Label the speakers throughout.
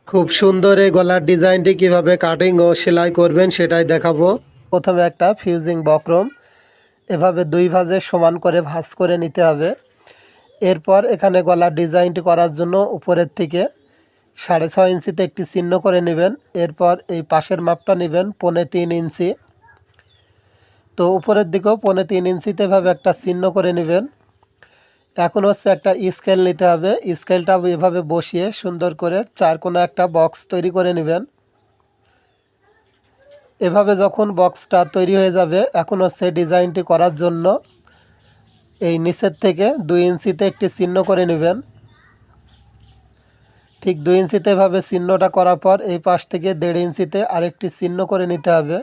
Speaker 1: খুব সুন্দর এই গলার ডিজাইনটি কিভাবে কাটিং ও সেলাই করবেন সেটাই দেখাবো। প্রথমে একটা ফিউজিং বক্রম এভাবে দুই ভাঁজে সমান করে ভাঁজ করে নিতে হবে। এরপর এখানে গলার ডিজাইনটি করার জন্য উপরের থেকে 6.5 ইঞ্চিতে একটি চিহ্ন করে নেবেন। এরপর এই পাশের মাপটা নেবেন 3.25 ইঞ্চি। তো উপরের দিকেও 3.25 ইঞ্চিতে এভাবে একটা চিহ্ন করে নেবেন। এখন হচ্ছে একটা স্কেল নিতে হবে। স্কেলটা এভাবে বসিয়ে সুন্দর করে চার কোণা একটা বক্স তৈরি করে নেবেন। এভাবে যখন বক্সটা তৈরি হয়ে যাবে, এখন হচ্ছে ডিজাইনটি করার জন্য এই নিচের থেকে 2 ইঞ্চিতে একটি চিহ্ন করে নেবেন। ঠিক 2 ইঞ্চিতে এভাবে চিহ্নটা করার পর এই পাশ থেকে 1.5 ইঞ্চিতে আরেকটি চিহ্ন করে নিতে হবে।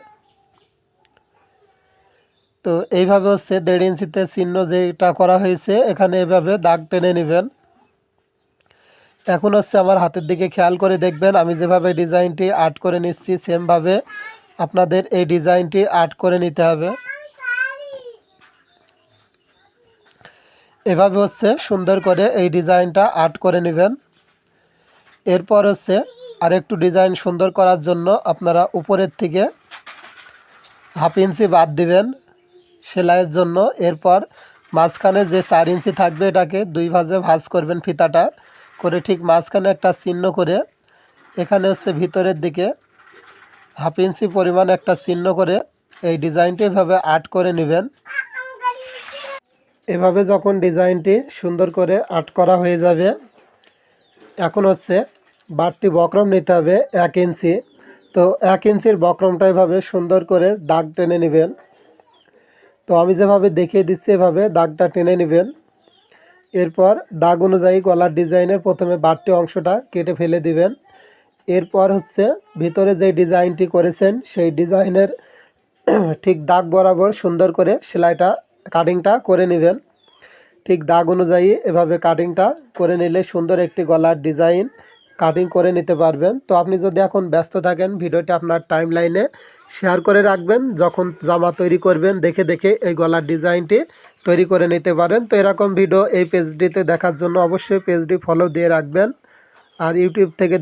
Speaker 1: তো এইভাবে হচ্ছে 1.5 ইঞ্চিতে চিহ্ন যেটা করা হয়েছে এখানে এভাবে দাগ টেনে নেবেন। এখন হচ্ছে আমার হাতের দিকে খেয়াল করে দেখবেন, আমি যেভাবে ডিজাইনটি আর্ট করে নিচ্ছি সেমভাবে আপনাদের এই ডিজাইনটি আর্ট করে নিতে হবে। এভাবে হচ্ছে সুন্দর করে এই ডিজাইনটা আর্ট করে নেবেন। এরপর হচ্ছে আরেকটু ডিজাইন সুন্দর করার জন্য আপনারা উপরের থেকে 1/2 ইঞ্চি বাদ দিবেন সেলাইয়ের জন্য। এরপর মাঝখানে যে 4 ইঞ্চি থাকবে এটাকে দুই ভাঁজে ভাঁজ করবেন ফিতাটা করে, ঠিক মাঝখানে একটা চিহ্ন করে এখানে হচ্ছে ভিতরের দিকে 1/2 ইঞ্চি পরিমাণ একটা চিহ্ন করে এই ডিজাইনটি এভাবে আর্ট করে নেবেন। এভাবে যখন ডিজাইনটি সুন্দর করে আর্ট করা হয়ে যাবে, এখন হচ্ছে বাড়তি বক্রম নিতে হবে 1 ইঞ্চি। তো 1 ইঞ্চির বক্রমটা এভাবে সুন্দর করে দাগ টেনে নেবেন। তো আমি যেভাবে দেখিয়ে দিচ্ছি এভাবে দাগটা টেনে নেবেন। এরপর দাগ অনুযায়ী গলার ডিজাইনের প্রথমে বাড়তি অংশটা কেটে ফেলে দিবেন। এরপর হচ্ছে ভিতরে যে ডিজাইনটি করেছেন সেই ডিজাইনের ঠিক দাগ বরাবর সুন্দর করে সেলাইটা কাটিংটা করে নেবেন। ঠিক দাগ অনুযায়ী এভাবে কাটিংটা করে নিলে সুন্দর একটি গলার ডিজাইন কাটিং করে নিতে পারবেন। তো আপনি যদি এখন ব্যস্ত থাকেন, ভিডিওটি আপনার টাইম লাইনে শেয়ার করে রাখবেন। যখন জামা তৈরি করবেন দেখে দেখে এই গলার ডিজাইনটি তৈরি করে নিতে পারেন। তো এরকম ভিডিও এই পেজটিতে দেখার জন্য অবশ্যই পেজটি ফলো দিয়ে রাখবেন। আর ইউটিউব থেকে